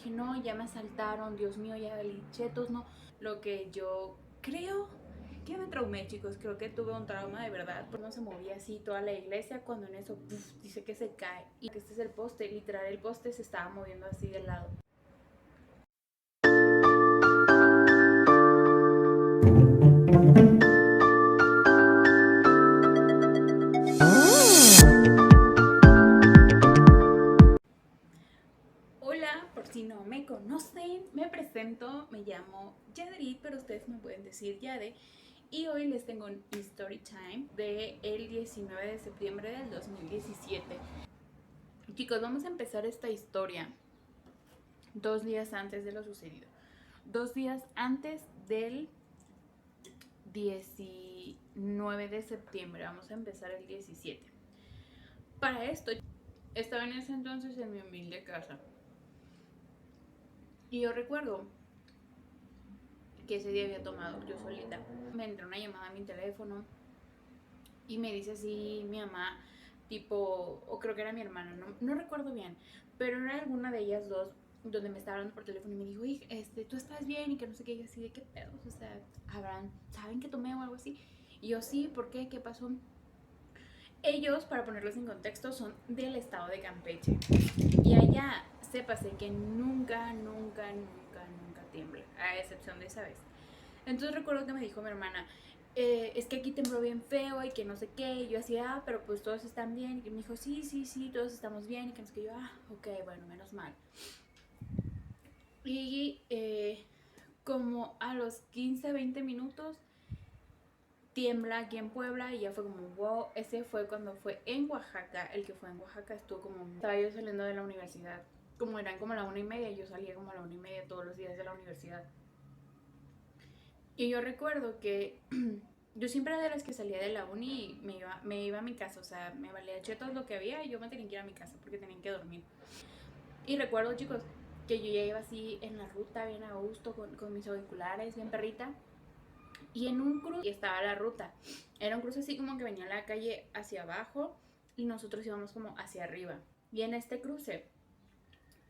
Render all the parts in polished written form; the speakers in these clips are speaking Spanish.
dije, no, ya me asaltaron, Dios mío, ya valí chetos, no. Lo que yo creo que me traumé, chicos, creo que tuve un trauma de verdad. No se movía así toda la iglesia cuando en eso, dice que se cae. Y que este es el poste, literal, el poste se estaba moviendo así de lado. Hola, por si no me conocen, me presento, me llamo Yaderit, pero ustedes me pueden decir Yade. Y hoy les tengo un story time del 19 de septiembre del 2017. Chicos, vamos a empezar esta historia 2 días antes de lo sucedido. 2 días antes del 19 de septiembre. Vamos a empezar el 17. Para esto, estaba en ese entonces en mi humilde casa. Y yo recuerdo que ese día había tomado yo solita. Me entró una llamada a mi teléfono y me dice así mi mamá, tipo, o creo que era mi hermana, no recuerdo bien, pero era alguna de ellas dos donde me estaba hablando por teléfono y me dijo, hija, tú estás bien y que no sé qué, y yo así de qué pedos, o sea, saben que tomé o algo así. Y yo sí, ¿por qué? ¿Qué pasó? Ellos, para ponerlos en contexto, son del estado de Campeche. Y allá, sépase que nunca tiembla, a excepción de esa vez. Entonces recuerdo que me dijo mi hermana, es que aquí tembló bien feo y que no sé qué. Y yo así, pero pues todos están bien. Y me dijo, sí, todos estamos bien. Y que no sé qué. Yo, ok, bueno, menos mal. Y como a los 15, 20 minutos tiembla aquí en Puebla y ya fue como, wow, ese fue cuando fue en Oaxaca. El que fue en Oaxaca estuvo como, estaba yo saliendo de la universidad, como eran como la 1:30, yo salía como a la 1:30 todos los días de la universidad. Y yo recuerdo que yo siempre era de las que salía de la uni y me iba a mi casa, o sea, me valía chetos lo que había y yo me tenía que ir a mi casa porque tenía que dormir. Y recuerdo, chicos, que yo ya iba así en la ruta, bien a gusto, con mis auriculares, bien perrita. Y en un cruce estaba la ruta. Era un cruce así como que venía la calle hacia abajo y nosotros íbamos como hacia arriba. Y en este cruce,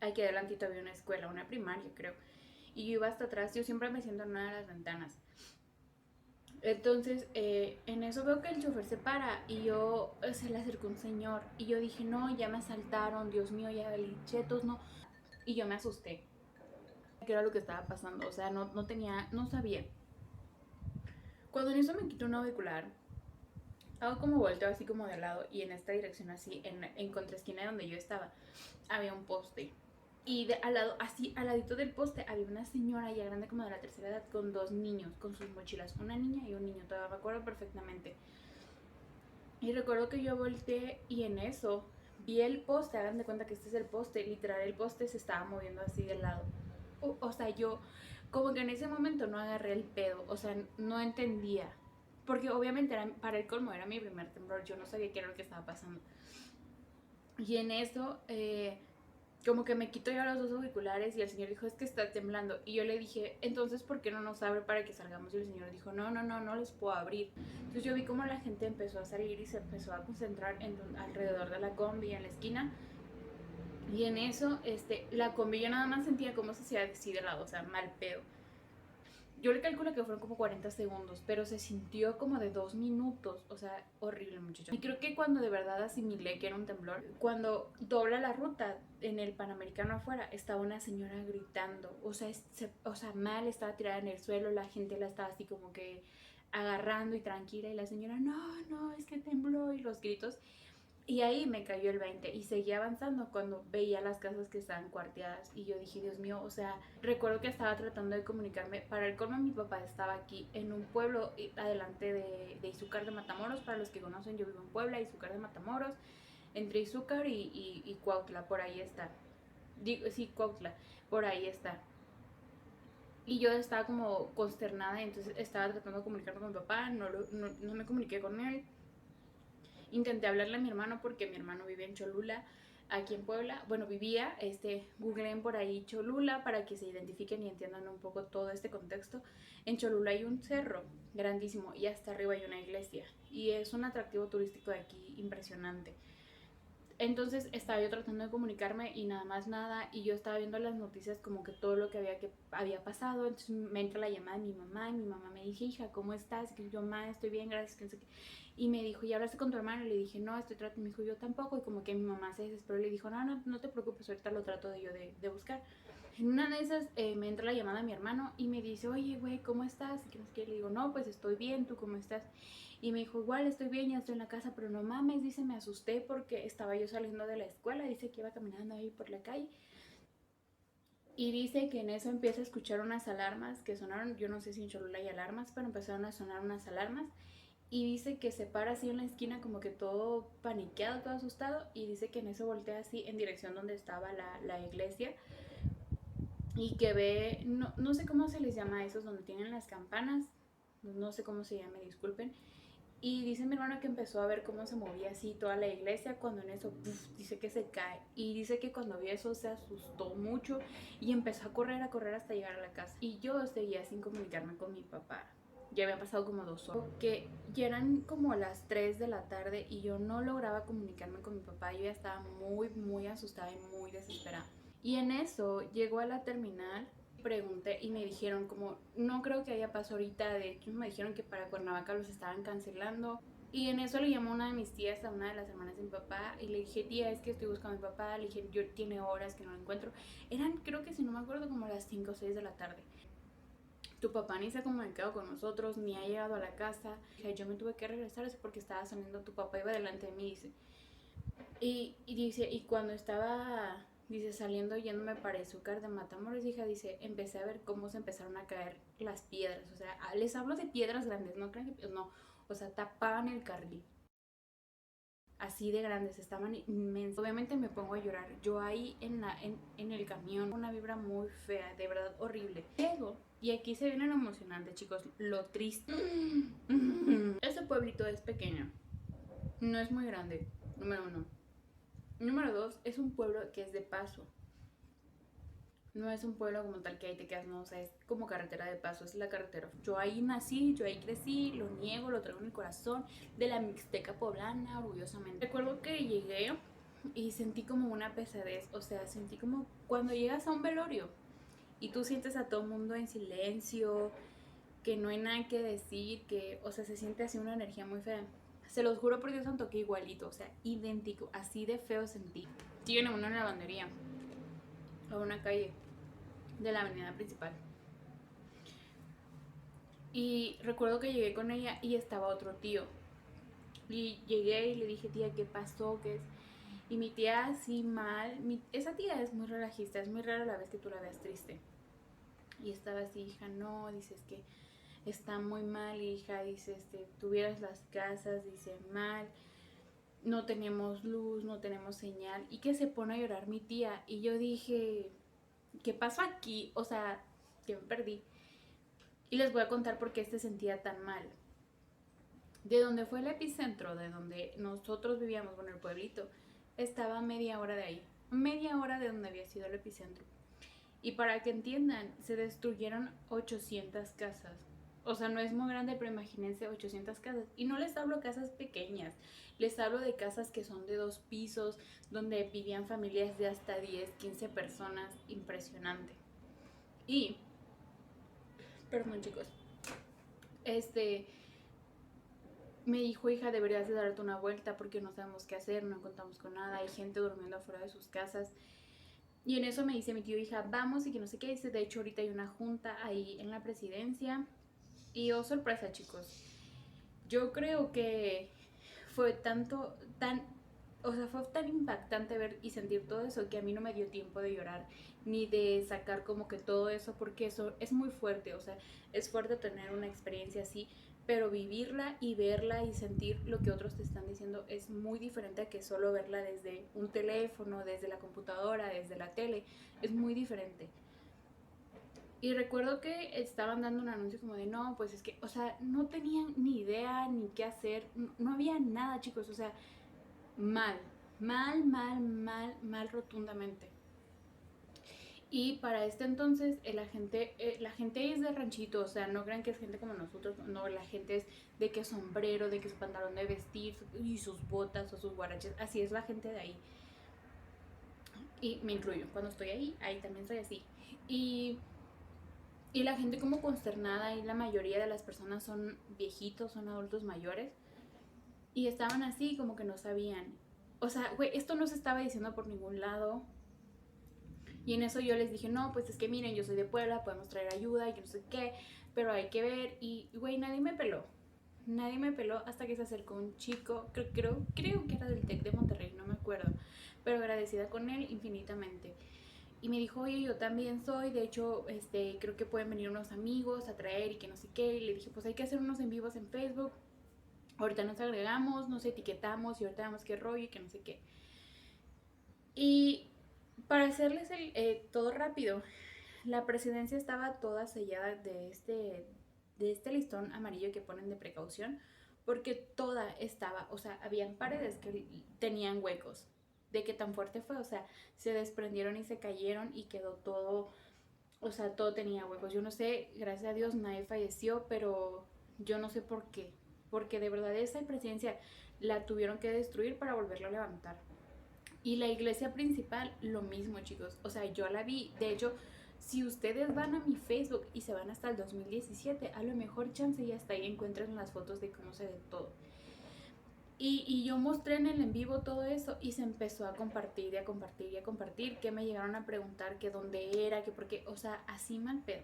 aquí adelantito había una escuela, una primaria creo. Y yo iba hasta atrás, yo siempre me siento en una de las ventanas. Entonces, en eso veo que el chofer se para y yo se le acercó un señor y yo dije, no, ya me asaltaron, Dios mío, ya valí chetos, no. Y yo me asusté. ¿Qué era lo que estaba pasando? O sea, no sabía. Cuando en eso me quito un auricular, hago como volteo así como de lado y en esta dirección así, en contraesquina de donde yo estaba, había un poste. Y al lado, así, al ladito del poste, había una señora ya grande como de la tercera edad con dos niños, con sus mochilas, una niña y un niño, todavía me acuerdo perfectamente. Y recuerdo que yo volteé y en eso vi el poste, hagan de cuenta que este es el poste, literal el poste se estaba moviendo así de lado. O sea, yo como que en ese momento no agarré el pedo, o sea, no entendía. Porque obviamente para el colmo era mi primer temblor, yo no sabía qué era lo que estaba pasando. Y en eso, como que me quito yo los dos auriculares y el señor dijo, es que está temblando. Y yo le dije, entonces, ¿por qué no nos abre para que salgamos? Y el señor dijo, no les puedo abrir. Entonces yo vi como la gente empezó a salir y se empezó a concentrar alrededor de la combi, en la esquina. Y en eso, la combi yo nada más sentía como se hacía así de lado, o sea, mal pedo. Yo le calculo que fueron como 40 segundos, pero se sintió como de 2 minutos, o sea, horrible, muchacho. Y creo que cuando de verdad asimilé que era un temblor, cuando dobla la ruta en el Panamericano afuera, estaba una señora gritando, o sea, mal, estaba tirada en el suelo, la gente la estaba así como que agarrando y tranquila, y la señora, no, es que tembló, y los gritos. Y ahí me cayó el 20 y seguía avanzando cuando veía las casas que estaban cuarteadas y yo dije, Dios mío, o sea, recuerdo que estaba tratando de comunicarme, para el colmo mi papá estaba aquí en un pueblo adelante de Izúcar de Matamoros, para los que conocen yo vivo en Puebla, Izúcar de Matamoros, entre Izúcar y Cuautla, por ahí está, digo, sí, Cuautla, por ahí está. Y yo estaba como consternada, entonces estaba tratando de comunicarme con mi papá, no me comuniqué con él. Intenté hablarle a mi hermano porque mi hermano vive en Cholula, aquí en Puebla. Bueno, vivía, googleen por ahí Cholula para que se identifiquen y entiendan un poco todo este contexto. En Cholula hay un cerro grandísimo y hasta arriba hay una iglesia y es un atractivo turístico de aquí impresionante. Entonces estaba yo tratando de comunicarme y nada más nada, y yo estaba viendo las noticias como que todo lo que había pasado. Entonces me entra la llamada de mi mamá y mi mamá me dice, hija, ¿cómo estás? Y yo, mamá, estoy bien, gracias, que no sé qué. Y me dijo, ¿y hablaste con tu hermano? Y le dije, no, estoy tratando. Me dijo, yo tampoco. Y como que mi mamá se desesperó y le dijo, no te preocupes, ahorita lo trato de buscar. En una de esas me entra la llamada de mi hermano y me dice, oye, güey, ¿cómo estás? Y que no sé qué. Le digo, no, pues estoy bien, ¿tú cómo estás? Y me dijo, igual estoy bien, ya estoy en la casa, pero no mames, dice, me asusté porque estaba yo saliendo de la escuela, dice que iba caminando ahí por la calle. Y dice que en eso empieza a escuchar unas alarmas que sonaron, yo no sé si en Cholula hay alarmas, pero empezaron a sonar unas alarmas. Y dice que se para así en la esquina como que todo paniqueado, todo asustado. Y dice que en eso voltea así en dirección donde estaba la iglesia. Y que ve, no sé cómo se les llama a esos donde tienen las campanas, no sé cómo se llama, disculpen. Y dice mi hermano que empezó a ver cómo se movía así toda la iglesia, cuando en eso, dice que se cae. Y dice que cuando vio eso se asustó mucho y empezó a correr hasta llegar a la casa. Y yo seguía sin comunicarme con mi papá. Ya había pasado como 2 horas. Que ya eran como las 3 de la tarde y yo no lograba comunicarme con mi papá. Yo ya estaba muy, muy asustada y muy desesperada. Y en eso llegó a la terminal, pregunté y me dijeron como, no creo que haya pasado ahorita, de hecho me dijeron que para Cuernavaca los estaban cancelando. Y en eso le llamó una de mis tías a una de las hermanas de mi papá y le dije, tía, es que estoy buscando a mi papá. Le dije, yo tiene horas que no lo encuentro. Eran, creo que si no me acuerdo, como las 5 o 6 de la tarde. Tu papá ni se ha comunicado con nosotros, ni ha llegado a la casa. Yo me tuve que regresar, es porque estaba saliendo, tu papá iba delante de mí, dice. Y dice, y cuando estaba, dice, saliendo yéndome para Izúcar de Matamoros, hija, dice, empecé a ver cómo se empezaron a caer las piedras. O sea, les hablo de piedras grandes, no crean que, no, o sea, tapaban el carril. Así de grandes, estaban inmensos. Obviamente me pongo a llorar. Yo ahí en el camión, una vibra muy fea, de verdad horrible. Llego, y aquí se viene lo emocionante, chicos, lo triste. Este pueblito es pequeño, no es muy grande, número uno. Número dos, es un pueblo que es de paso. No es un pueblo como tal que ahí te quedas, no, o sea, es como carretera de paso, es la carretera. Yo ahí nací, yo ahí crecí, lo niego, lo traigo en el corazón, de la Mixteca poblana, orgullosamente. Recuerdo que llegué y sentí como una pesadez, o sea, sentí como cuando llegas a un velorio y tú sientes a todo el mundo en silencio, que no hay nada que decir, que, o sea, se siente así una energía muy fea. Se los juro por Dios santo que igualito, o sea, idéntico, así de feo sentí. Siguen a una lavandería, a una calle de la avenida principal. Y recuerdo que llegué con ella y estaba otro tío. Y llegué y le dije, tía, ¿qué pasó? ¿Qué es? Y mi tía así mal, esa tía es muy relajista, es muy rara la vez que tú la veas triste. Y estaba así, hija, no, dices que está muy mal, hija, dice, tuvieras las casas, dice, mal, no tenemos luz, no tenemos señal. Y que se pone a llorar mi tía. Y yo dije, ¿qué pasó aquí? O sea, que me perdí. Y les voy a contar por qué se sentía tan mal. De donde fue el epicentro, de donde nosotros vivíamos, bueno, el pueblito, estaba a media hora de ahí. Media hora de donde había sido el epicentro. Y para que entiendan, se destruyeron 800 casas. O sea, no es muy grande, pero imagínense 800 casas. Y no les hablo de casas pequeñas, les hablo de casas que son de 2 pisos, donde vivían familias de hasta 10, 15 personas. Impresionante. Y, perdón chicos, me dijo, hija, deberías de darte una vuelta porque no sabemos qué hacer, no contamos con nada, hay gente durmiendo afuera de sus casas. Y en eso me dice mi tío, hija, vamos y que no sé qué. Dice, de hecho ahorita hay una junta ahí en la presidencia. Y oh, sorpresa chicos, yo creo que fue o sea, fue tan impactante ver y sentir todo eso que a mí no me dio tiempo de llorar ni de sacar como que todo eso, porque eso es muy fuerte, o sea, es fuerte tener una experiencia así, pero vivirla y verla y sentir lo que otros te están diciendo es muy diferente a que solo verla desde un teléfono, desde la computadora, desde la tele, es muy diferente. Y recuerdo que estaban dando un anuncio como de, no, pues es que, o sea, no tenían ni idea ni qué hacer, no había nada, chicos, o sea, mal, mal, mal, mal, mal rotundamente. Y para este entonces la gente es de ranchito, o sea, no crean que es gente como nosotros, no, la gente es de que sombrero, de que su pantalón de vestir y sus botas o sus guaraches, así es la gente de ahí. Y me incluyo, cuando estoy ahí también soy así. Y, y la gente como consternada y la mayoría de las personas son viejitos, son adultos mayores. Y estaban así como que no sabían. O sea, güey, esto no se estaba diciendo por ningún lado. Y en eso yo les dije, no, pues es que miren, yo soy de Puebla, podemos traer ayuda y que no sé qué, pero hay que ver. Y, güey, nadie me peló. Nadie me peló hasta que se acercó un chico, creo que era del TEC de Monterrey, no me acuerdo, pero agradecida con él infinitamente. Y me dijo, oye, yo también soy, de hecho, creo que pueden venir unos amigos a traer y que no sé qué. Y le dije, pues hay que hacer unos en vivos en Facebook. Ahorita nos agregamos, nos etiquetamos y ahorita vemos qué rollo y que no sé qué. Y para hacerles todo rápido, la presidencia estaba toda sellada de este listón amarillo que ponen de precaución, porque toda estaba, o sea, habían paredes que tenían huecos. De qué tan fuerte fue, o sea, se desprendieron y se cayeron y quedó todo, o sea, todo tenía huecos. Yo no sé, gracias a Dios nadie falleció, pero yo no sé por qué. Porque de verdad esa presidencia la tuvieron que destruir para volverla a levantar. Y la iglesia principal, lo mismo, chicos. O sea, yo la vi. De hecho, si ustedes van a mi Facebook y se van hasta el 2017, a lo mejor chance ya hasta ahí encuentran las fotos de cómo se ve todo. Y yo mostré en el en vivo todo eso y se empezó a compartir y a compartir y a compartir, que me llegaron a preguntar que dónde era, que porque, o sea, así mal pedo.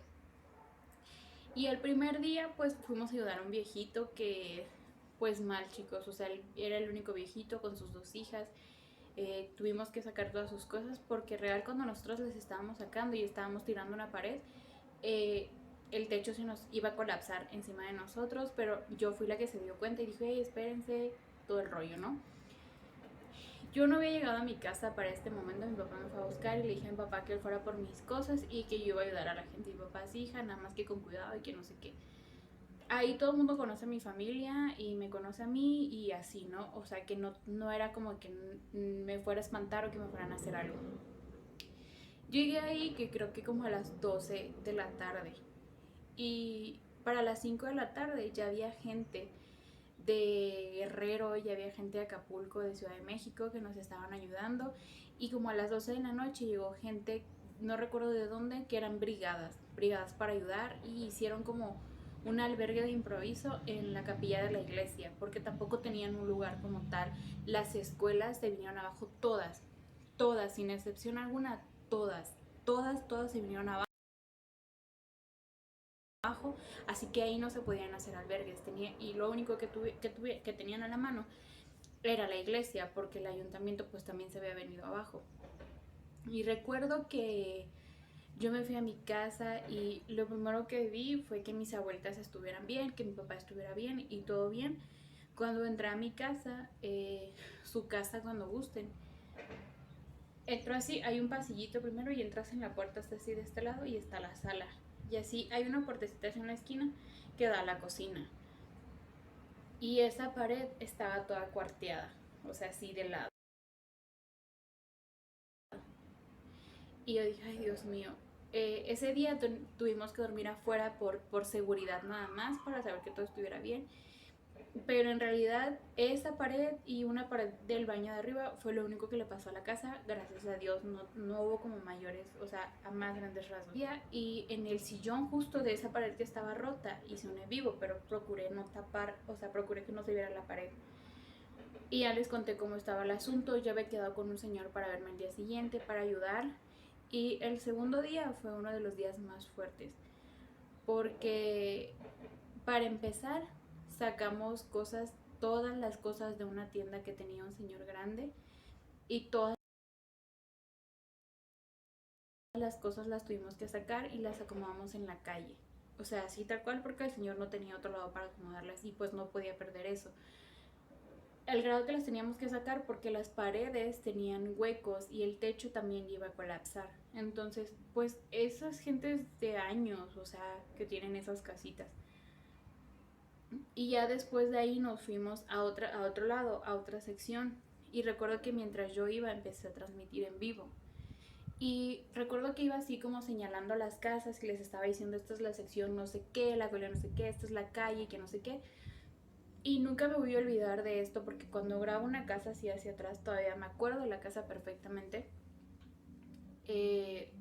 Y el primer día pues fuimos a ayudar a un viejito que pues mal, chicos, o sea, él era el único viejito con sus dos hijas. Tuvimos que sacar todas sus cosas porque real cuando nosotros les estábamos sacando y estábamos tirando una pared, eh, el techo se nos iba a colapsar encima de nosotros, pero yo fui la que se dio cuenta y dije, hey, espérense, todo el rollo, ¿no? Yo no había llegado a mi casa para este momento, mi papá me fue a buscar y le dije a mi papá que él fuera por mis cosas y que yo iba a ayudar a la gente. Y mi papá, sí, hija, nada más que con cuidado y que no sé qué. Ahí todo el mundo conoce a mi familia y me conoce a mí y así, ¿no? O sea, que no era como que me fuera a espantar o que me fueran a hacer algo. Llegué ahí que creo que como a las 12 de la tarde y para las 5 de la tarde ya había gente de Guerrero, ya había gente de Acapulco, de Ciudad de México que nos estaban ayudando y como a las 12 de la noche llegó gente, no recuerdo de dónde, que eran brigadas para ayudar y hicieron como un albergue de improviso en la capilla de la iglesia, porque tampoco tenían un lugar como tal. Las escuelas se vinieron abajo todas, todas, sin excepción alguna, todas se vinieron abajo, así que ahí no se podían hacer albergues. Y lo único que tenían a la mano era la iglesia, porque el ayuntamiento pues también se había venido abajo. Y recuerdo que yo me fui a mi casa y lo primero que vi fue que mis abuelitas estuvieran bien, que mi papá estuviera bien y todo bien. Cuando entré a mi casa, su casa cuando gusten, entro así, hay un pasillito primero y entras en la puerta, está así de este lado y está la sala. Y así hay una puertecita en la esquina que da a la cocina. Y esa pared estaba toda cuarteada, o sea, así de lado. Y yo dije, ay Dios mío, ese día tuvimos que dormir afuera por seguridad nada más, para saber que todo estuviera bien. Pero en realidad esa pared y una pared del baño de arriba fue lo único que le pasó a la casa. Gracias a Dios no hubo como mayores, o sea, a más grandes rasgos. Y en el sillón justo de esa pared que estaba rota hice un en vivo, pero procuré no tapar, o sea, procuré que no se viera la pared. Y ya les conté cómo estaba el asunto. Yo había quedado con un señor para verme el día siguiente, para ayudar. Y el segundo día fue uno de los días más fuertes. Porque, para empezar, sacamos cosas, todas las cosas de una tienda que tenía un señor grande. Y todas las cosas las tuvimos que sacar y las acomodamos en la calle. O sea, así tal cual, porque el señor no tenía otro lado para acomodarlas y pues no podía perder eso. Al grado que las teníamos que sacar porque las paredes tenían huecos y el techo también iba a colapsar. Entonces, pues esas gentes de años, o sea, que tienen esas casitas. Y ya después de ahí nos fuimos a otro lado, a otra sección. Y recuerdo que mientras yo iba empecé a transmitir en vivo. Y recuerdo que iba así como señalando las casas y les estaba diciendo, esta es la sección no sé qué, la colonia no sé qué, esta es la calle, que no sé qué. Y nunca me voy a olvidar de esto porque cuando grabo una casa así hacia atrás, todavía me acuerdo de la casa perfectamente. Eh,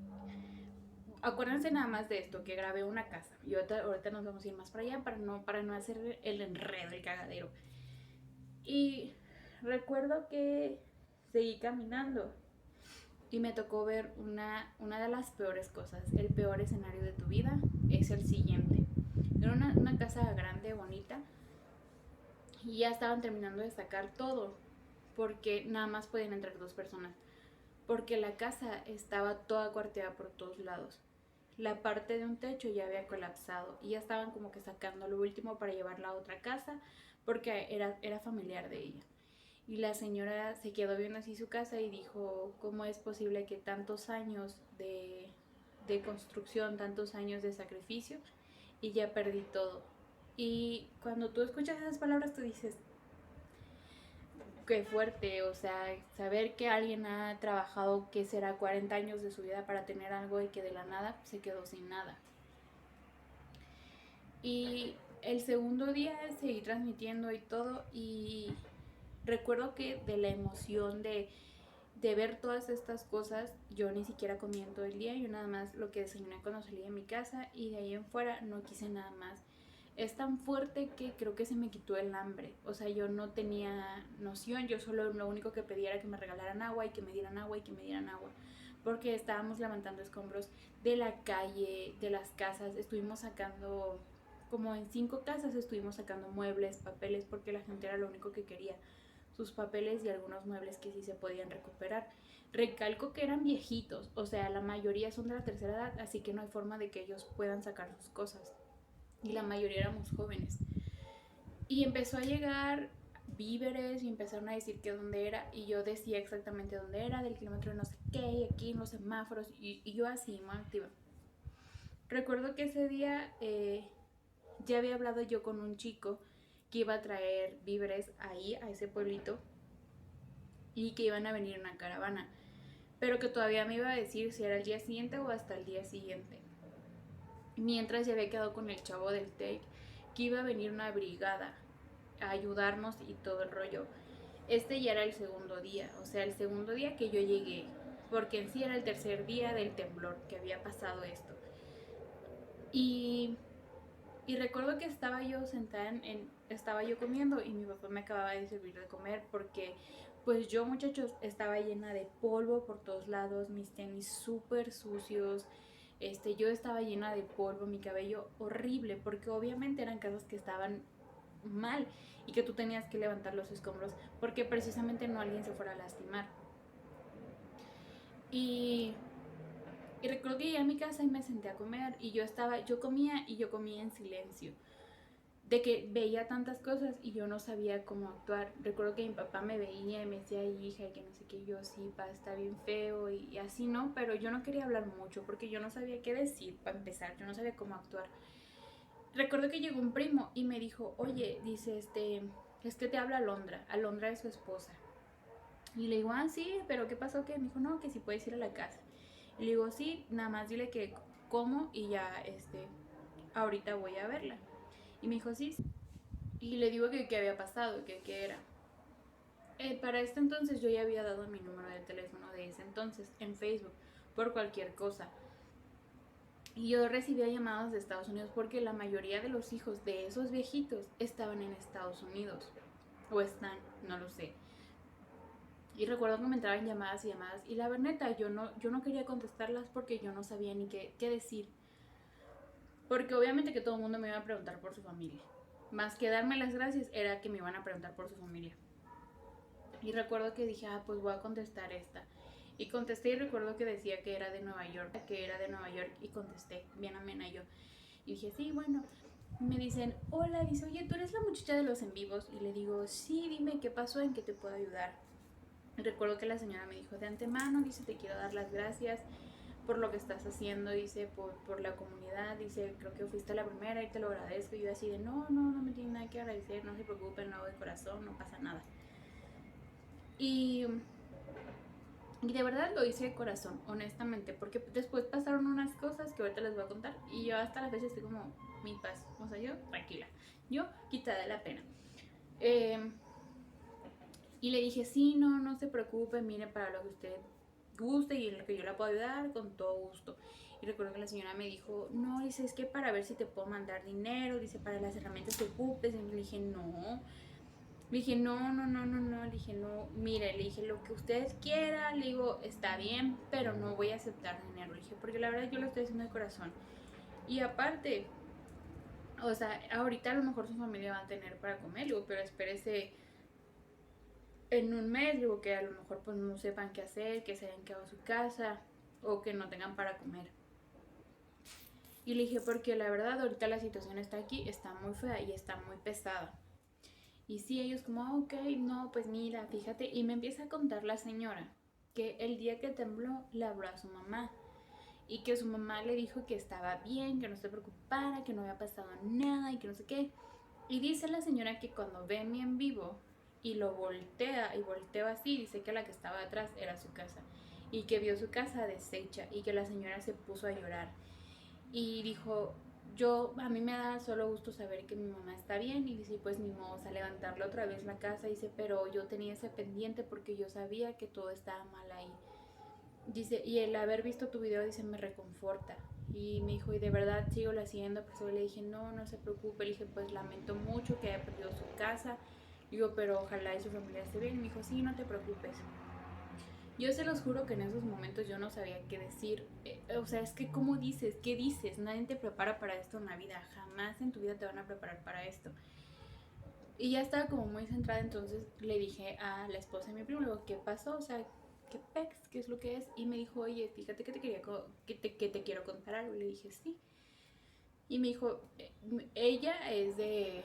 Acuérdense nada más de esto, que grabé una casa. Y ahorita nos vamos a ir más para allá para no hacer el enredo, el cagadero. Y recuerdo que seguí caminando y me tocó ver una de las peores cosas. El peor escenario de tu vida es el siguiente. Era una casa grande, bonita, y ya estaban terminando de sacar todo porque nada más podían entrar 2 personas. Porque la casa estaba toda cuarteada por todos lados. La parte de un techo ya había colapsado y ya estaban como que sacando lo último para llevarla a otra casa porque era familiar de ella. Y la señora se quedó viendo así su casa y dijo, ¿cómo es posible que tantos años de construcción, tantos años de sacrificio y ya perdí todo? Y cuando tú escuchas esas palabras tú dices, qué fuerte, o sea, saber que alguien ha trabajado, que será 40 años de su vida para tener algo y que de la nada se quedó sin nada. Y el segundo día seguí transmitiendo y todo y recuerdo que de la emoción de ver todas estas cosas, yo ni siquiera comí en todo el día, yo nada más lo que desayuné cuando salí de mi casa y de ahí en fuera no quise nada más. Es tan fuerte que creo que se me quitó el hambre, o sea, yo no tenía noción, yo solo lo único que pedía era que me regalaran agua y que me dieran agua y que me dieran agua, porque estábamos levantando escombros de la calle, de las casas, estuvimos sacando, como en 5 casas estuvimos sacando muebles, papeles, porque la gente era lo único que quería, sus papeles y algunos muebles que sí se podían recuperar. Recalco que eran viejitos, o sea, la mayoría son de la tercera edad, así que no hay forma de que ellos puedan sacar sus cosas. Y la mayoría éramos jóvenes. Y empezó a llegar víveres y empezaron a decir que dónde era y yo decía exactamente dónde era, del kilómetro de no sé qué, y aquí en los semáforos y yo así, muy activa. Recuerdo que ese día ya había hablado yo con un chico que iba a traer víveres ahí, a ese pueblito, y que iban a venir una caravana, pero que todavía me iba a decir si era el día siguiente o hasta el día siguiente. Mientras ya había quedado con el chavo del take que iba a venir una brigada a ayudarnos y todo el rollo. Este ya era el segundo día, o sea, el segundo día que yo llegué, porque en sí era el tercer día del temblor que había pasado esto. Y, y recuerdo que estaba yo sentada estaba yo comiendo y mi papá me acababa de servir de comer porque pues yo, muchachos, estaba llena de polvo por todos lados, mis tenis súper sucios, yo estaba llena de polvo, mi cabello horrible, porque obviamente eran casas que estaban mal y que tú tenías que levantar los escombros porque precisamente no alguien se fuera a lastimar. Y, y recuerdo que llegué a mi casa y me senté a comer y yo comía en silencio de que veía tantas cosas y yo no sabía cómo actuar. Recuerdo que mi papá me veía y me decía, hija, y que no sé qué, yo sí, pa, está bien feo y así, ¿no? Pero yo no quería hablar mucho porque yo no sabía qué decir para empezar, yo no sabía cómo actuar. Recuerdo que llegó un primo y me dijo, oye, dice, es que te habla Alondra, Alondra es su esposa. Y le digo, ah, sí, pero ¿qué pasó? Que me dijo, no, que si puedes ir a la casa. Y le digo, sí, nada más dile que como y ya, ahorita voy a verla. Y me dijo, sí, sí. Y le digo que qué había pasado, que qué era. Para este entonces yo ya había dado mi número de teléfono de ese entonces en Facebook por cualquier cosa. Y yo recibía llamadas de Estados Unidos porque la mayoría de los hijos de esos viejitos estaban en Estados Unidos. O están, no lo sé. Y recuerdo que me entraban llamadas y llamadas. Y la verdad, yo no quería contestarlas porque yo no sabía ni qué decir. Porque obviamente que todo el mundo me iba a preguntar por su familia. Más que darme las gracias era que me iban a preguntar por su familia. Y recuerdo que dije, ah, pues voy a contestar esta. Y contesté y recuerdo que decía que era de Nueva York, y contesté bien amena yo. Y dije, sí, bueno. Me dicen, hola, dice, oye, ¿tú eres la muchacha de los en vivos? Y le digo, sí, dime qué pasó, en qué te puedo ayudar. Y recuerdo que la señora me dijo, de antemano, dice, te quiero dar las gracias por lo que estás haciendo, dice, por la comunidad, dice, creo que fuiste la primera y te lo agradezco. Y yo así de, no me tiene nada que agradecer, no se preocupen, lo hago de corazón, no pasa nada. Y Y de verdad lo hice de corazón, honestamente, porque después pasaron unas cosas que ahorita les voy a contar y yo hasta la fecha estoy como mi paz, o sea, yo tranquila, yo quitada de la pena. Eh, y le dije, sí, no, no se preocupe, mire, para lo que usted guste y en lo que yo la puedo ayudar, con todo gusto. Y recuerdo que la señora me dijo, no, dice, es que para ver si te puedo mandar dinero, dice, para las herramientas que ocupes. Y le dije, no. Le dije, no, no, no, no, no. Le dije, no, mire, le dije, lo que usted quiera, le digo, está bien, pero no voy a aceptar dinero. Le dije, porque la verdad yo lo estoy haciendo de corazón. Y aparte, o sea, ahorita a lo mejor su familia va a tener para comer, le digo, pero espérese en un mes, digo, que a lo mejor pues no sepan qué hacer, que se hayan quedado a su casa o que no tengan para comer. Y le dije, porque la verdad ahorita la situación está aquí, está muy fea y está muy pesada. Y sí, ellos como, ok, no, pues mira, fíjate. Y me empieza a contar la señora que el día que tembló le habló a su mamá y que su mamá le dijo que estaba bien, que no se preocupara, que no había pasado nada y que no sé qué. Y dice la señora que cuando ve mi en vivo y lo voltea y voltea así, dice que la que estaba atrás era su casa y que vio su casa deshecha y que la señora se puso a llorar y dijo, yo, a mí me da solo gusto saber que mi mamá está bien y dice, pues ni modo, a levantarle otra vez la casa, dice, pero yo tenía ese pendiente porque yo sabía que todo estaba mal ahí. Dice, y el haber visto tu video, dice, me reconforta. Y me dijo, y de verdad sigo la haciendo. Pues yo le dije, no, no se preocupe. Le dije, pues lamento mucho que haya perdido su casa. Digo, pero ojalá y su familia esté bien. Y me dijo, sí, no te preocupes. Yo se los juro que en esos momentos yo no sabía qué decir. O sea, es que ¿cómo dices? ¿Qué dices? Nadie te prepara para esto en la vida. Jamás en tu vida te van a preparar para esto. Y ya estaba como muy centrada, entonces le dije a la esposa de mi primo, luego, ¿qué pasó? O sea, ¿qué pex? ¿Qué es lo que es? Y me dijo, oye, fíjate que te quería que te quiero contar algo. Y le dije, sí. Y me dijo, ella es de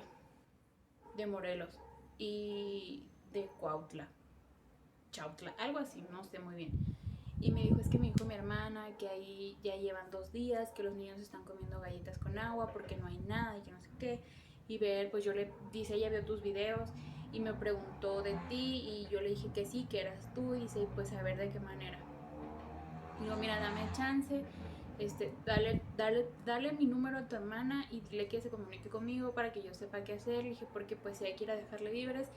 Morelos y de Cuautla, Chautla, algo así, no sé muy bien. Y me dijo, es que me dijo mi hermana que ahí ya llevan 2 días, que los niños están comiendo galletas con agua porque no hay nada y que no sé qué. Y ver, pues yo le dice, ella vio tus videos y me preguntó de ti y yo le dije que sí, que eras tú y dice, pues a ver de qué manera. Digo, mira, dame chance, dale mi número a tu hermana y dile que se comunique conmigo para que yo sepa qué hacer. Le dije, porque pues si hay que ir a dejarle víveres,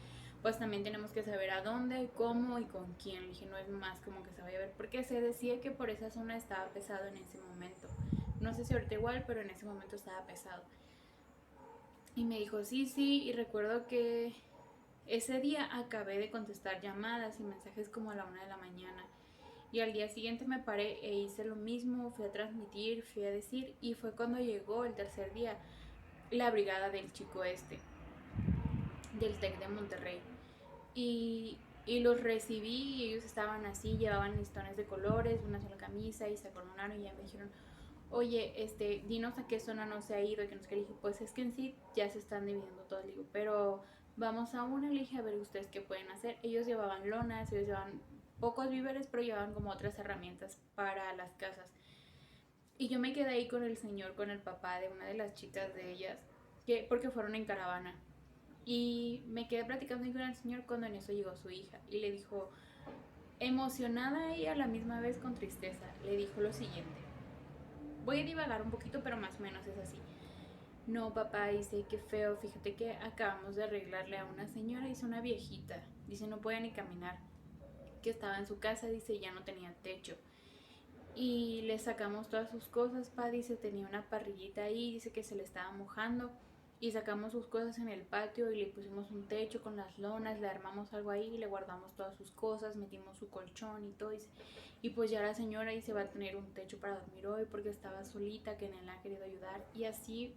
pues también tenemos que saber a dónde, cómo y con quién. Le dije, no es más como que se vaya a ver, porque se decía que por esa zona estaba pesado en ese momento. No sé si ahorita igual, pero en ese momento estaba pesado. Y me dijo, sí, sí, y recuerdo que ese día acabé de contestar llamadas y mensajes como a la 1 de la mañana. Y al día siguiente me paré e hice lo mismo, fui a transmitir, fui a decir, y fue cuando llegó el tercer día la brigada del chico este, del TEC de Monterrey. Y los recibí y ellos estaban así, llevaban listones de colores, una sola camisa y se acordonaron y ya me dijeron, oye, dinos a qué zona no se ha ido y que nos que le dije, pues es que en sí ya se están dividiendo todos, le digo, pero vamos a una, le dije, a ver ustedes qué pueden hacer. Ellos llevaban lonas, ellos llevaban pocos víveres, pero llevaban como otras herramientas para las casas. Y yo me quedé ahí con el señor, con el papá de una de las chicas de ellas, porque fueron en caravana. Y me quedé platicando con el señor cuando en eso llegó su hija y le dijo, emocionada y a la misma vez con tristeza, le dijo lo siguiente. Voy a divagar un poquito, pero más o menos es así. No, papá, dice, qué feo, fíjate que acabamos de arreglarle a una señora, dice, una viejita, dice, no podía ni caminar, que estaba en su casa, dice, ya no tenía techo. Y le sacamos todas sus cosas, pa, dice, tenía una parrillita ahí, dice que se le estaba mojando. Y sacamos sus cosas en el patio y le pusimos un techo con las lonas, le armamos algo ahí, le guardamos todas sus cosas, metimos su colchón y todo. Y pues ya la señora dice va a tener un techo para dormir hoy porque estaba solita, que nadie la ha querido ayudar. Y así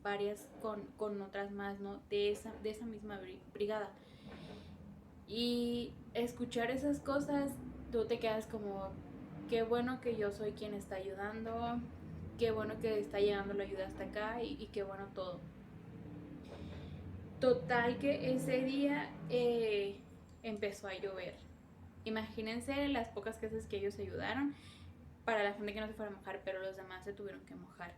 varias con otras más, ¿no? De esa misma brigada. Y escuchar esas cosas, tú te quedas como, qué bueno que yo soy quien está ayudando, qué bueno que está llegando la ayuda hasta acá y qué bueno todo. Total que ese día empezó a llover. Imagínense las pocas veces que ellos ayudaron para la gente que no se fuera a mojar, pero los demás se tuvieron que mojar.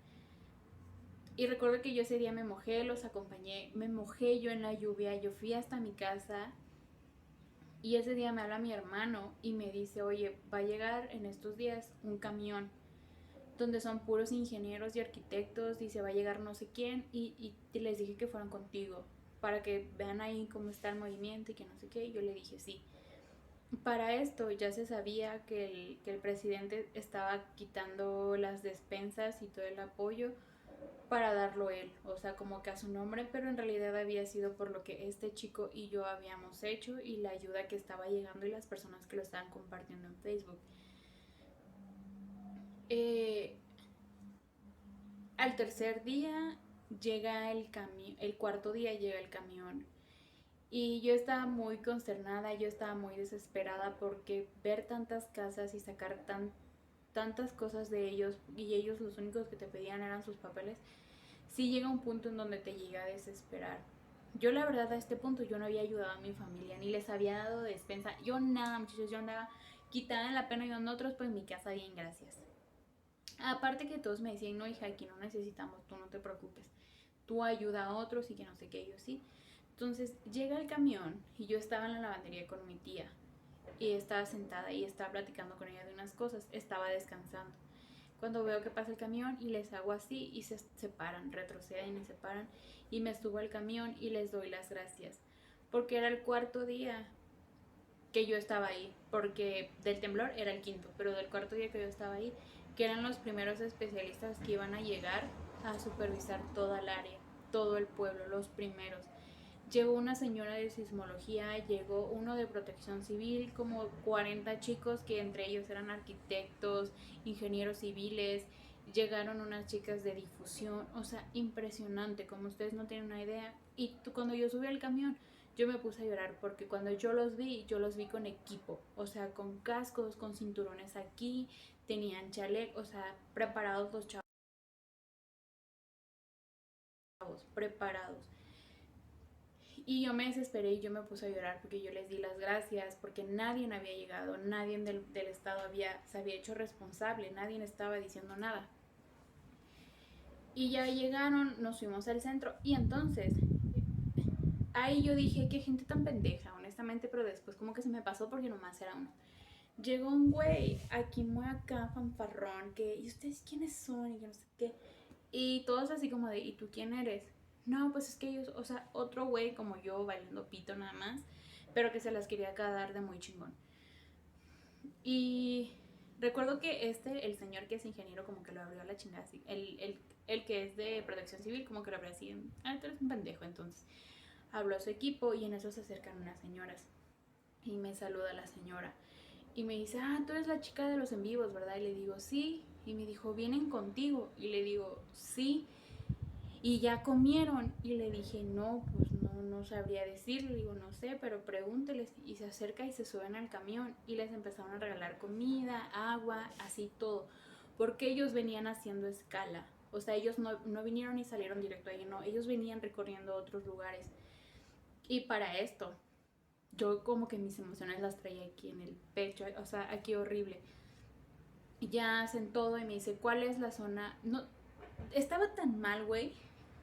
Y recuerdo que yo ese día me mojé, los acompañé, me mojé yo en la lluvia, yo fui hasta mi casa Y ese día me habla mi hermano y me dice, oye, va a llegar en estos días un camión donde son puros ingenieros y arquitectos y se va a llegar no sé quién y les dije que fueran contigo para que vean ahí cómo está el movimiento y que no sé qué. Y yo le dije sí. Para esto ya se sabía que el presidente estaba quitando las despensas y todo el apoyo para darlo él, o sea, como que a su nombre, pero en realidad había sido por lo que este chico y yo habíamos hecho y la ayuda que estaba llegando y las personas que lo estaban compartiendo en Facebook. Eh, Al tercer día llega el camión, el cuarto día llega el camión y yo estaba muy consternada, yo estaba muy desesperada porque ver tantas casas y sacar tantas cosas de ellos y ellos los únicos que te pedían eran sus papeles, sí llega un punto en donde te llega a desesperar. Yo la verdad a este punto yo no había ayudado a mi familia, ni les había dado despensa, yo nada muchachos, yo andaba quitada en la pena y nosotros pues mi casa bien, gracias. Aparte que todos me decían, no hija, aquí no necesitamos, tú no te preocupes, tú ayuda a otros y que no sé qué, yo sí. Entonces llega el camión y yo estaba en la lavandería con mi tía y estaba sentada y estaba platicando con ella de unas cosas, estaba descansando. Cuando veo que pasa el camión y les hago así y se separan, retroceden y se paran y me subo al camión y les doy las gracias porque era el cuarto día que yo estaba ahí, porque del temblor era el quinto, pero del cuarto día que yo estaba ahí, que eran los primeros especialistas que iban a llegar a supervisar toda el área, todo el pueblo, los primeros. Llegó una señora de sismología, llegó uno de protección civil, como 40 chicos que entre ellos eran arquitectos, ingenieros civiles, llegaron unas chicas de difusión, o sea, impresionante, como ustedes no tienen una idea. Y cuando yo subí al camión, yo me puse a llorar porque cuando yo los vi con equipo, o sea, con cascos, con cinturones aquí, tenían chalecos, o sea, preparados los chavos, preparados. Y yo me desesperé y yo me puse a llorar porque yo les di las gracias, porque nadie había llegado, nadie del Estado se había hecho responsable, nadie estaba diciendo nada. Y ya llegaron, nos fuimos al centro y entonces ahí yo dije, qué gente tan pendeja, honestamente, pero después como que se me pasó porque nomás era uno. Llegó un güey aquí muy acá, fanfarrón, que, ¿y ustedes quiénes son? Y yo no sé qué. Y todos así como de, ¿y tú quién eres? No, pues es que ellos, o sea, otro güey como yo, bailando pito nada más, pero que se las quería dar de muy chingón. Y recuerdo que el señor que es ingeniero, como que lo abrió a la chingada, así. El que es de protección civil, como que lo abrió así. Ah, tú eres un pendejo, entonces. Habló a su equipo y en eso se acercan unas señoras. Y me saluda la señora. Y me dice, ah, tú eres la chica de los en vivos, ¿verdad? Y le digo, sí. Y me dijo, ¿vienen contigo? Y le digo, sí. Y ya comieron. Y le dije, no, pues no sabría decirle. Le digo, no sé, pero pregúnteles. Y se acerca y se suben al camión. Y les empezaron a regalar comida, agua, así todo. Porque ellos venían haciendo escala. O sea, ellos no vinieron y salieron directo ahí, no. Ellos venían recorriendo otros lugares. Y para esto, yo como que mis emociones las traía aquí en el pecho, o sea, aquí horrible. Ya hacen todo y me dice, ¿cuál es la zona? No, estaba tan mal, güey,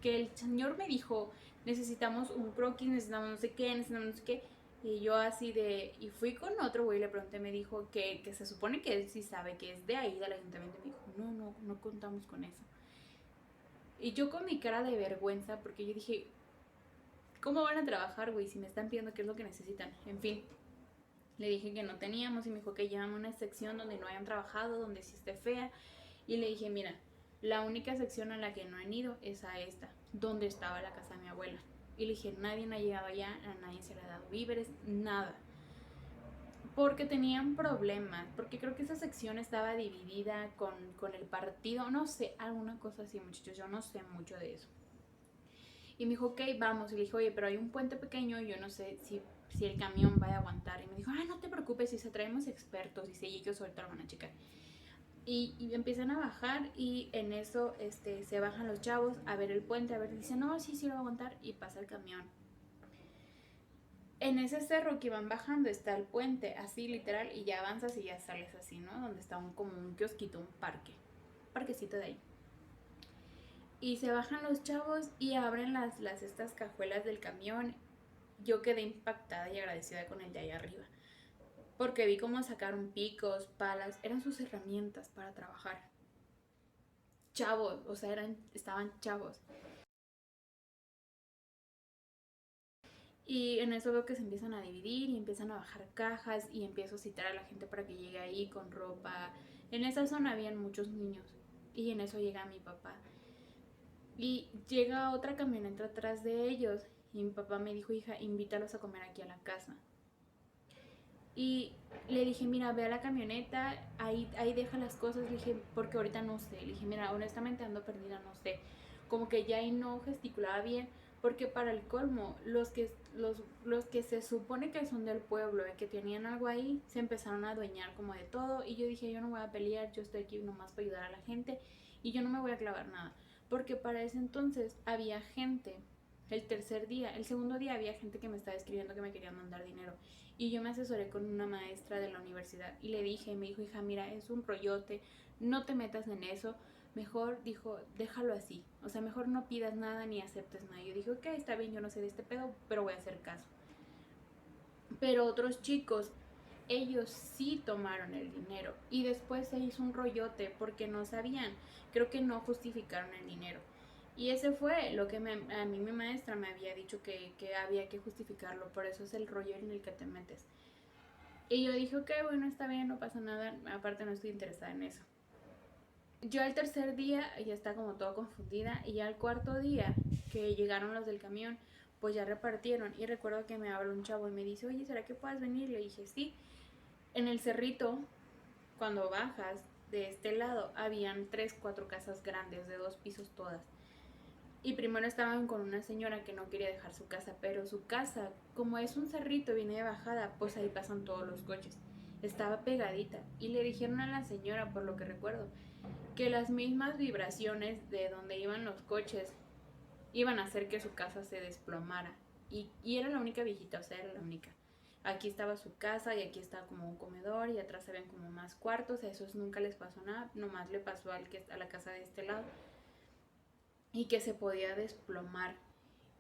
que el señor me dijo, necesitamos un croquis, necesitamos no sé qué, necesitamos no sé qué. Y yo así de, y fui con otro güey, le pregunté, me dijo que se supone que él sí sabe que es de ahí, del ayuntamiento. Me dijo, no contamos con eso. Y yo con mi cara de vergüenza, porque yo dije, ¿cómo van a trabajar, güey, si me están pidiendo qué es lo que necesitan? En fin, le dije que no teníamos y me dijo que llévame una sección donde no hayan trabajado, donde sí esté fea. Y le dije, mira, la única sección a la que no han ido es a esta, donde estaba la casa de mi abuela. Y le dije, nadie ha llegado allá, a nadie se le ha dado víveres, nada. Porque tenían problemas, porque creo que esa sección estaba dividida con el partido, no sé, alguna cosa así, muchachos, yo no sé mucho de eso. Y me dijo, ok, vamos. Y le dije, oye, pero hay un puente pequeño, yo no sé si el camión va a aguantar. Y me dijo, ah, no te preocupes, si se traemos expertos, y si ellos ahorita lo van a checar. Y empiezan a bajar y en eso se bajan los chavos a ver el puente, a ver, dicen, no, sí lo va a aguantar, y pasa el camión. En ese cerro que van bajando está el puente, así literal, y ya avanzas y ya sales así, ¿no? Donde está como un kiosquito, un parquecito de ahí. Y se bajan los chavos y abren estas cajuelas del camión. yo quedé impactada y agradecida con el de allá arriba, porque vi cómo sacaron picos, palas, eran sus herramientas para trabajar. Chavos, o sea, estaban chavos. Y en eso veo que se empiezan a dividir y empiezan a bajar cajas y empiezo a citar a la gente para que llegue ahí con ropa. En esa zona habían muchos niños y en eso llega mi papá. Y llega otra camioneta atrás de ellos y mi papá me dijo, hija, invítalos a comer aquí a la casa. Y le dije, mira, ve a la camioneta, ahí deja las cosas. Le dije, porque ahorita no sé. Le dije, mira, honestamente ando perdida, no sé. Como que ya ahí no gesticulaba bien, porque para el colmo, los que se supone que son del pueblo y que tenían algo ahí, se empezaron a adueñar como de todo. Y yo dije, yo no voy a pelear, yo estoy aquí nomás para ayudar a la gente y yo no me voy a clavar nada. Porque para ese entonces había gente, el tercer día, el segundo día había gente que me estaba escribiendo que me querían mandar dinero. Y yo me asesoré con una maestra de la universidad y le dije, me dijo, hija, mira, es un rollote, no te metas en eso. Mejor, dijo, déjalo así. O sea, mejor no pidas nada ni aceptes nada. Yo dije, ok, está bien, yo no sé de este pedo, pero voy a hacer caso. Pero otros chicos, ellos sí tomaron el dinero y después se hizo un rollote porque no sabían, creo que no justificaron el dinero. Y ese fue lo que a mí mi maestra me había dicho que había que justificarlo, por eso es el rollo en el que te metes. Y yo dije, ok, bueno, está bien, no pasa nada, aparte no estoy interesada en eso. Yo al tercer día ya estaba como toda confundida y ya al cuarto día que llegaron los del camión, pues ya repartieron y recuerdo que me habla un chavo y me dice, oye, ¿será que puedes venir? Le dije, sí. En el cerrito, cuando bajas de este lado, habían 3, 4 casas grandes de 2 pisos todas. Y primero estaban con una señora que no quería dejar su casa, pero su casa, como es un cerrito, viene de bajada, pues ahí pasan todos los coches. Estaba pegadita y le dijeron a la señora, por lo que recuerdo, que las mismas vibraciones de donde iban los coches iban a hacer que su casa se desplomara. Y era la única viejita, o sea, era la única. Aquí estaba su casa y aquí estaba como un comedor y atrás habían como más cuartos. A esos nunca les pasó nada, nomás le pasó a la casa de este lado. Y que se podía desplomar.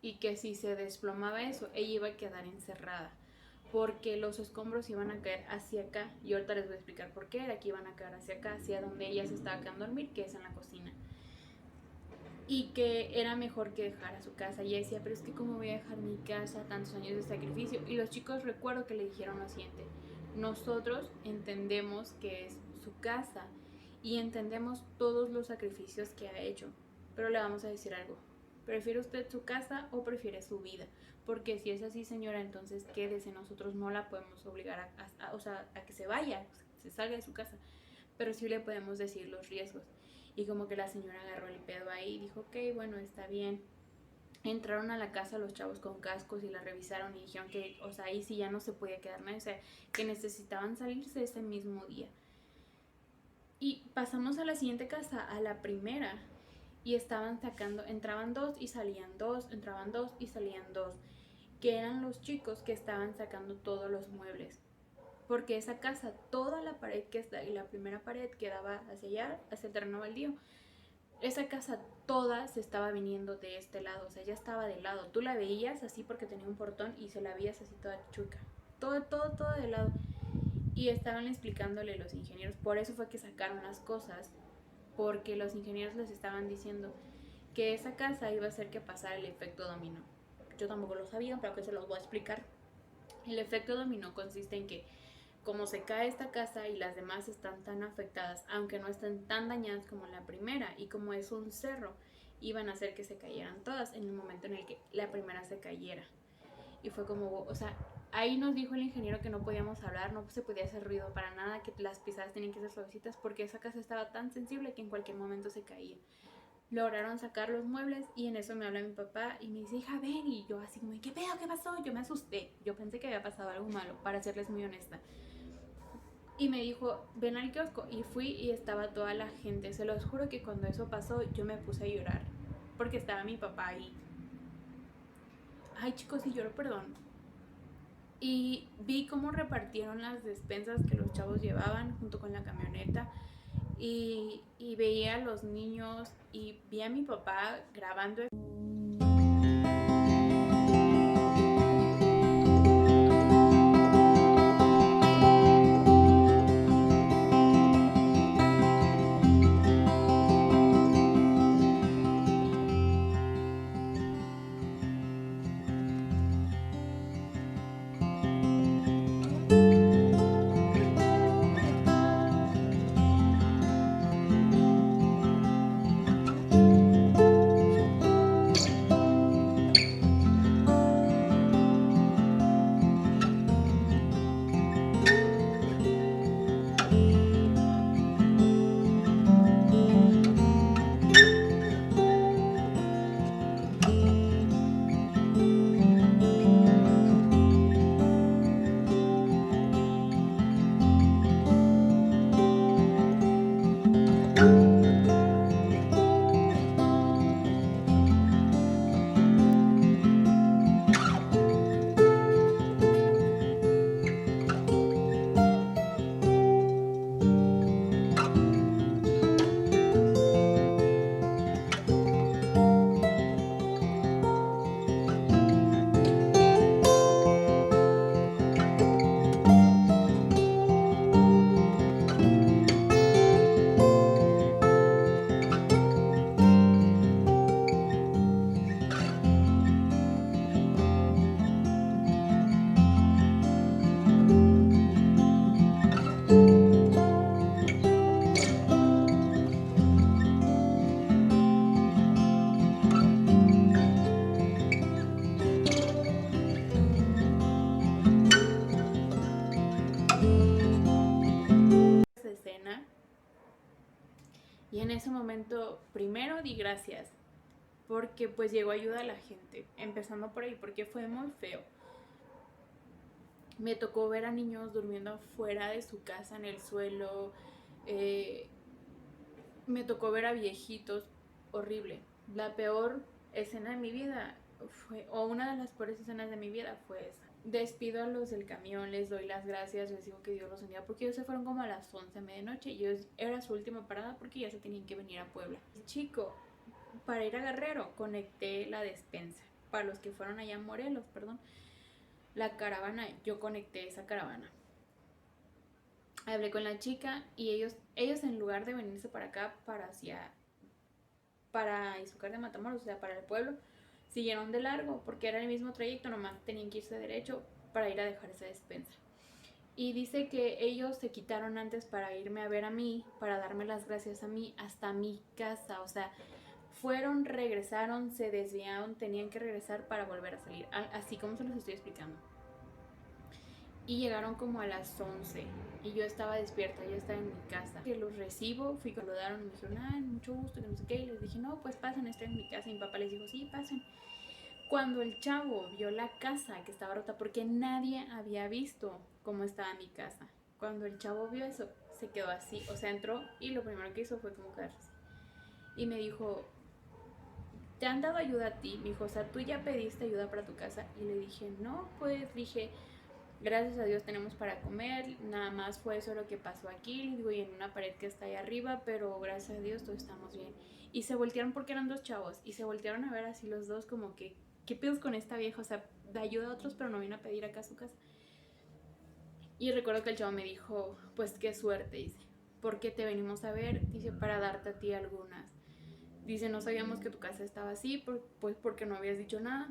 Y que si se desplomaba eso, ella iba a quedar encerrada. Porque los escombros iban a caer hacia acá. Y ahorita les voy a explicar por qué. Era que iban a caer hacia acá, hacia donde ella se estaba quedando a dormir, que es en la cocina. Y que era mejor que dejara su casa. Y ella decía, pero es que cómo voy a dejar mi casa, tantos años de sacrificio. Y los chicos recuerdo que le dijeron lo siguiente, nosotros entendemos que es su casa y entendemos todos los sacrificios que ha hecho, pero le vamos a decir algo, ¿prefiere usted su casa o prefiere su vida? Porque si es así, señora, entonces quédese, nosotros no la podemos obligar a que se vaya, se salga de su casa, pero sí le podemos decir los riesgos. Y como que la señora agarró el pedo ahí y dijo, ok, bueno, está bien. Entraron a la casa los chavos con cascos y la revisaron y dijeron que, o sea, ahí sí ya no se podía quedar nadie, o sea, que necesitaban salirse ese mismo día. Y pasamos a la siguiente casa, a la primera, y estaban sacando, entraban 2 y salían 2, entraban 2 y salían 2, que eran los chicos que estaban sacando todos los muebles. Porque esa casa, toda la pared que está, y la primera pared que daba hacia allá, hacia el terreno baldío, esa casa toda se estaba viniendo de este lado, o sea, ya estaba de lado. Tú la veías así porque tenía un portón y se la veías así toda chueca. Todo de lado. Y estaban explicándole los ingenieros, por eso fue que sacaron las cosas, porque los ingenieros les estaban diciendo que esa casa iba a hacer que pasara el efecto dominó. Yo tampoco lo sabía, pero que se los voy a explicar. El efecto dominó consiste en que como se cae esta casa y las demás están tan afectadas, aunque no estén tan dañadas como la primera, y como es un cerro, iban a hacer que se cayeran todas en el momento en el que la primera se cayera. Y fue como, o sea, ahí nos dijo el ingeniero que no podíamos hablar, no se podía hacer ruido para nada, que las pisadas tenían que ser suavecitas porque esa casa estaba tan sensible que en cualquier momento se caía. Lograron sacar los muebles y en eso me habla mi papá y me dice, hija, ven. Y yo así como, ¿qué pedo? ¿Qué pasó? Yo me asusté. Yo pensé que había pasado algo malo, para serles muy honesta. Y me dijo, ven al kiosco. Y fui y estaba toda la gente. Se los juro que cuando eso pasó yo me puse a llorar. Porque estaba mi papá ahí. Ay, chicos, si lloro, perdón. Y vi cómo repartieron las despensas que los chavos llevaban junto con la camioneta. Y veía a los niños y vi a mi papá grabando. ese momento primero di gracias porque pues llegó ayuda a la gente, empezando por ahí, porque fue muy feo. Me tocó ver a niños durmiendo afuera de su casa en el suelo, me tocó ver a viejitos, horrible. La peor escena de mi vida fue, o una de las peores escenas de mi vida fue esa. Despido a los del camión, les doy las gracias, les digo que Dios los bendiga, porque ellos se fueron como a las 11 de medianoche y era su última parada porque ya se tenían que venir a Puebla. Chico, para ir a Guerrero conecté la despensa. Para los que fueron allá a Morelos, perdón, la caravana, yo conecté esa caravana. Hablé con la chica y ellos en lugar de venirse para acá, para Izúcar de Matamoros, o sea, para el pueblo, siguieron de largo porque era el mismo trayecto, nomás tenían que irse derecho para ir a dejar esa despensa. Y dice que ellos se quitaron antes para irme a ver a mí, para darme las gracias a mí, hasta mi casa, o sea, fueron, regresaron, se desviaron, tenían que regresar para volver a salir, así como se los estoy explicando. Y llegaron como a las 11 y yo estaba despierta, yo estaba en mi casa. Que los recibo, fui, saludaron y me dijeron, mucho gusto, que no sé qué. Y les dije, no, pues pasen, estoy en mi casa. Y mi papá les dijo, sí, pasen. Cuando el chavo vio la casa que estaba rota, porque nadie había visto cómo estaba mi casa. Cuando el chavo vio eso, se quedó así, o sea, entró y lo primero que hizo fue como quedarse así. Y me dijo, ¿te han dado ayuda a ti? Me dijo, o sea, ¿tú ya pediste ayuda para tu casa? Y le dije, no, pues dije, gracias a Dios tenemos para comer, nada más fue eso lo que pasó aquí, le digo, y en una pared que está ahí arriba, pero gracias a Dios todos estamos bien. Y se voltearon porque eran dos chavos, y se voltearon a ver así los dos como que, ¿qué pedos con esta vieja? O sea, da ayuda a otros, pero no vino a pedir acá a su casa. Y recuerdo que el chavo me dijo, pues qué suerte, dice, ¿por qué te venimos a ver? Dice, para darte a ti algunas. Dice, no sabíamos que tu casa estaba así, pues porque no habías dicho nada.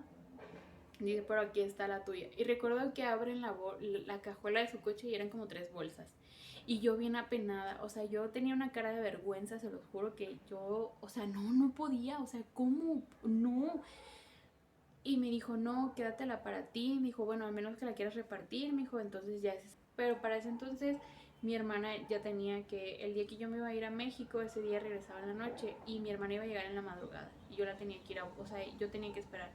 Dice, pero aquí está la tuya. Y recuerdo que abren la cajuela de su coche y eran como 3 bolsas. Y yo bien apenada, o sea, yo tenía una cara de vergüenza, se los juro que yo, o sea, no podía, o sea, ¿cómo? No. Y me dijo, no, quédatela para ti. Me dijo, bueno, a menos que la quieras repartir, me dijo, entonces ya es. Pero para ese entonces mi hermana ya tenía que, el día que yo me iba a ir a México, ese día regresaba en la noche y mi hermana iba a llegar en la madrugada. Y yo la tenía que ir a, o sea, yo tenía que esperar.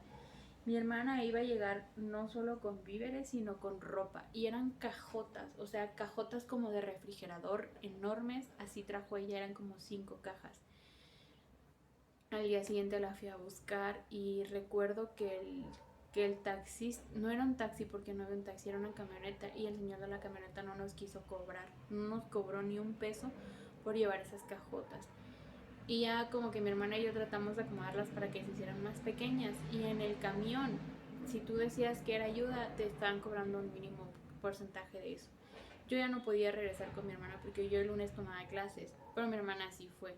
Mi hermana iba a llegar no solo con víveres, sino con ropa. Y eran cajotas, o sea, cajotas como de refrigerador enormes. Así trajo ella, eran como 5 cajas. Al día siguiente la fui a buscar y recuerdo que el taxista, no era un taxi porque no había un taxi, era una camioneta. Y el señor de la camioneta no nos quiso cobrar, no nos cobró ni un peso por llevar esas cajotas. Y ya como que mi hermana y yo tratamos de acomodarlas para que se hicieran más pequeñas. Y en el camión, si tú decías que era ayuda, te estaban cobrando un mínimo porcentaje de eso. Yo ya no podía regresar con mi hermana porque yo el lunes tomaba clases, pero mi hermana sí fue.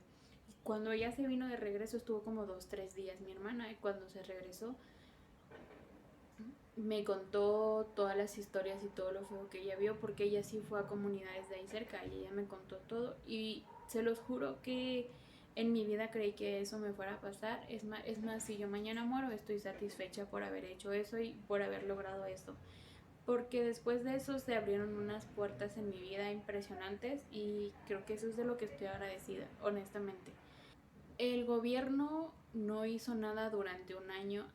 Cuando ella se vino de regreso estuvo como 2, 3 días mi hermana, y cuando se regresó me contó todas las historias y todo lo feo que ella vio, porque ella sí fue a comunidades de ahí cerca y ella me contó todo. Y se los juro que en mi vida creí que eso me fuera a pasar. Es más, si yo mañana muero, estoy satisfecha por haber hecho eso y por haber logrado esto. Porque después de eso se abrieron unas puertas en mi vida impresionantes y creo que eso es de lo que estoy agradecida, honestamente. El gobierno no hizo nada durante un año,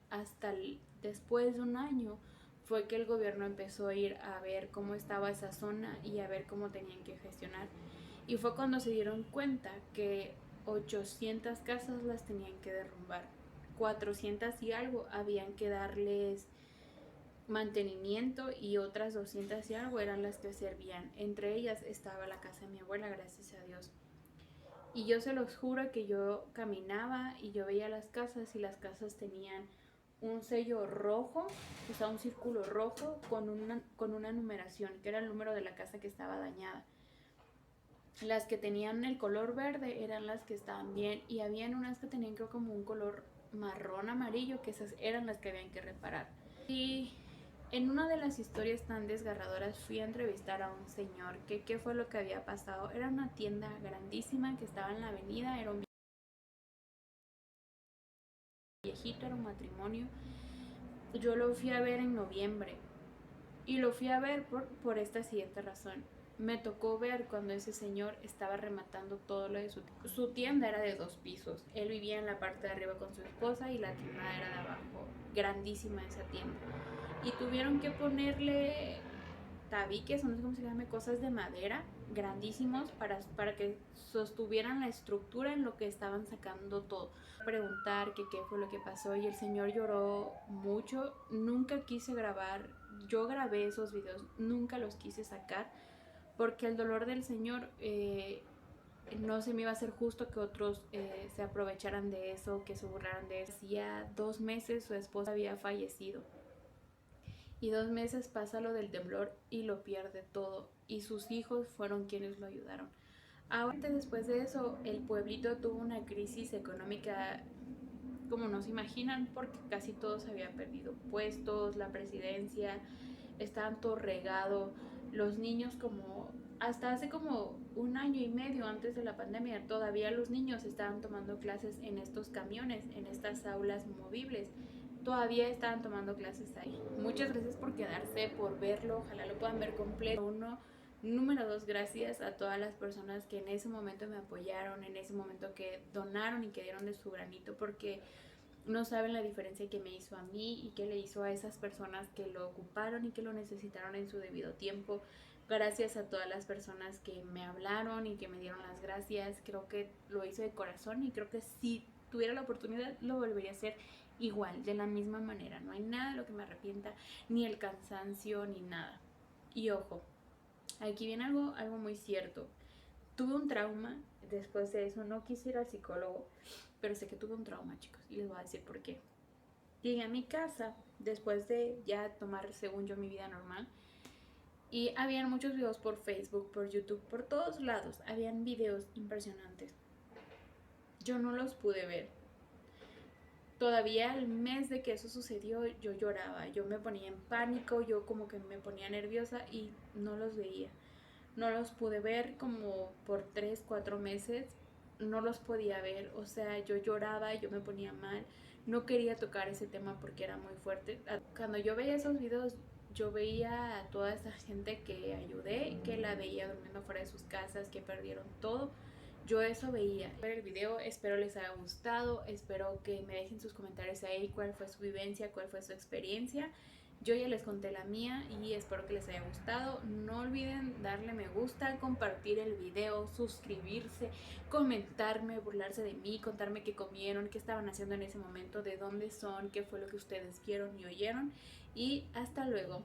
después de un año fue que el gobierno empezó a ir a ver cómo estaba esa zona y a ver cómo tenían que gestionar. Y fue cuando se dieron cuenta que 800 casas las tenían que derrumbar, 400 y algo habían que darles mantenimiento y otras 200 y algo eran las que servían. Entre ellas estaba la casa de mi abuela, gracias a Dios. Y yo se los juro que yo caminaba y yo veía las casas y las casas tenían un sello rojo, o sea, un círculo rojo con una numeración, que era el número de la casa que estaba dañada. Las que tenían el color verde eran las que estaban bien y habían unas que tenían creo como un color marrón amarillo, que esas eran las que habían que reparar. Y en una de las historias tan desgarradoras fui a entrevistar a un señor que qué fue lo que había pasado. Era una tienda grandísima que estaba en la avenida, era un viejito, era un matrimonio. Yo lo fui a ver en noviembre y lo fui a ver por esta siguiente razón. me tocó ver cuando ese señor estaba rematando todo lo de su tienda. Era de 2 pisos. Él vivía en la parte de arriba con su esposa y la tienda era de abajo. Grandísima esa tienda. Y tuvieron que ponerle tabiques, o no sé cómo se llame, cosas de madera grandísimos para que sostuvieran la estructura en lo que estaban sacando todo. Preguntar que qué fue lo que pasó y el señor lloró mucho. Nunca quise grabar, yo grabé esos videos, nunca los quise sacar porque el dolor del señor no se me iba a hacer justo que otros se aprovecharan de eso, que se burlaran de eso. Hacía 2 meses su esposa había fallecido y 2 meses pasa lo del temblor y lo pierde todo y sus hijos fueron quienes lo ayudaron. Ahora después de eso el pueblito tuvo una crisis económica como no se imaginan porque casi todos habían perdido puestos, la presidencia, estaban todo regado, los niños como hasta hace como 1 año y medio antes de la pandemia todavía los niños estaban tomando clases en estos camiones, en estas aulas movibles. Todavía estaban tomando clases ahí. Muchas gracias por quedarse, por verlo. Ojalá lo puedan ver completo. Uno. Número 2, gracias a todas las personas que en ese momento me apoyaron, en ese momento que donaron y que dieron de su granito, porque no saben la diferencia que me hizo a mí y que le hizo a esas personas que lo ocuparon y que lo necesitaron en su debido tiempo. Gracias a todas las personas que me hablaron y que me dieron las gracias. Creo que lo hice de corazón y creo que si tuviera la oportunidad lo volvería a hacer igual, de la misma manera. No hay nada de lo que me arrepienta, ni el cansancio, ni nada. Y ojo, aquí viene algo muy cierto. Tuve un trauma después de eso, no quise ir al psicólogo, pero sé que tuve un trauma, chicos, y les voy a decir por qué. Llegué a mi casa después de ya tomar, según yo, mi vida normal, y habían muchos videos por Facebook, por YouTube, por todos lados, habían videos impresionantes. Yo no los pude ver. Todavía al mes de que eso sucedió, yo lloraba, yo me ponía en pánico, yo como que me ponía nerviosa y no los veía. No los pude ver como por 3, 4 meses, no los podía ver, o sea, yo lloraba, yo me ponía mal, no quería tocar ese tema porque era muy fuerte. Cuando yo veía esos videos, yo veía a toda esa gente que ayudé, que la veía durmiendo fuera de sus casas, que perdieron todo. Yo eso veía. Ver el video, espero les haya gustado, espero que me dejen sus comentarios ahí, cuál fue su vivencia, cuál fue su experiencia. Yo ya les conté la mía y espero que les haya gustado. No olviden darle me gusta, compartir el video, suscribirse, comentarme, burlarse de mí, contarme qué comieron, qué estaban haciendo en ese momento, de dónde son, qué fue lo que ustedes vieron y oyeron. Y hasta luego.